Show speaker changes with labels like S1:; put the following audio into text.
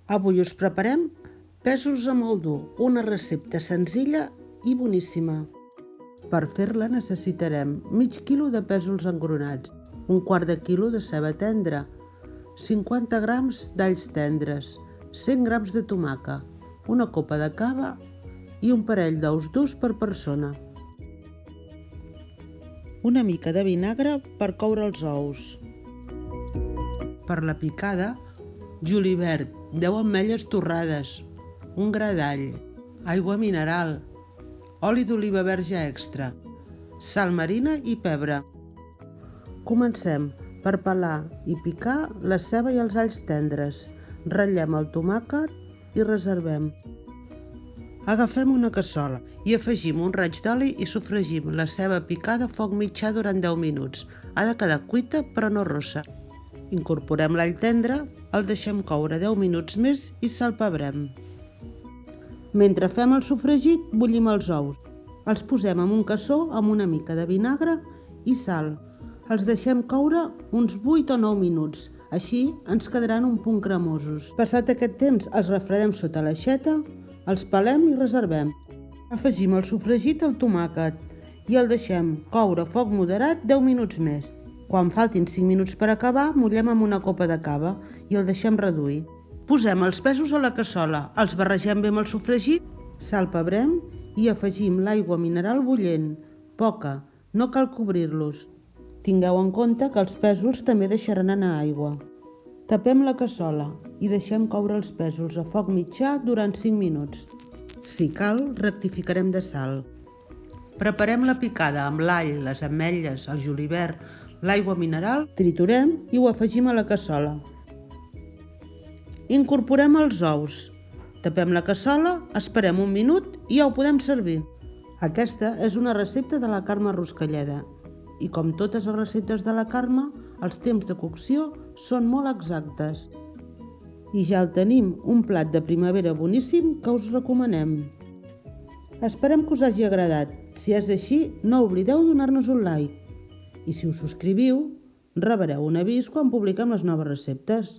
S1: Avui us preparem pèsols amb oldú, una recepta senzilla i boníssima. Per fer-la necessitarem mig quilo de pèsols engronats, un quart de quilo de ceba tendra, 50 grams d'alls tendres, 100 grams de tomàquet, una copa de cava i un parell d'ous durs per persona. Una mica de vinagre per coure els ous. Per la picada, julivert, 10 ametlles torrades, un gra d'all, aigua mineral, oli d'oliva verge extra, sal marina i pebre. Comencem per pelar i picar la ceba i els alls tendres. Ratllem el tomàquet i reservem. Agafem una cassola i afegim un raig d'oli i sofregim la ceba picada a foc mitjà durant 10 minuts. Ha de quedar cuita però no rossa. Incorporem l'all tendre, el deixem coure 10 minuts més i salpebrem. Mentre fem el sofregit, bullim els ous. Els posem en un cassó amb una mica de vinagre i sal. Els deixem coure uns 8 o 9 minuts. Així ens quedaran un punt cremosos. Passat aquest temps, els refredem sota l'aixeta, els pelem i reservem. Afegim el sofregit al tomàquet i el deixem coure a foc moderat 10 minuts més. Quan faltin 5 minuts per acabar, mullem amb una copa de cava i el deixem reduir. Posem els pèsols a la cassola, els barregem bé amb el sofregit, salpebrem i afegim l'aigua mineral bullent, poca, no cal cobrir-los. Tingueu en compte que els pèsols també deixaran anar aigua. Tapem la cassola i deixem coure els pèsols a foc mitjà durant 5 minuts. Si cal, rectificarem de sal. Preparem la picada amb l'all, les ametlles, el julivert, l'aigua mineral, triturem i ho afegim a la cassola. Incorporem els ous. Tapem la cassola, esperem un minut i ja ho podem servir. Aquesta és una recepta de la Carme Ruscalleda. I com totes les receptes de la Carme, els temps de cocció són molt exactes. I ja el tenim, un plat de primavera boníssim que us recomanem. Esperem que us hagi agradat. Si és així, no oblideu donar-nos un like. I si us subscriviu, rebreu un avís quan publiquem les noves receptes.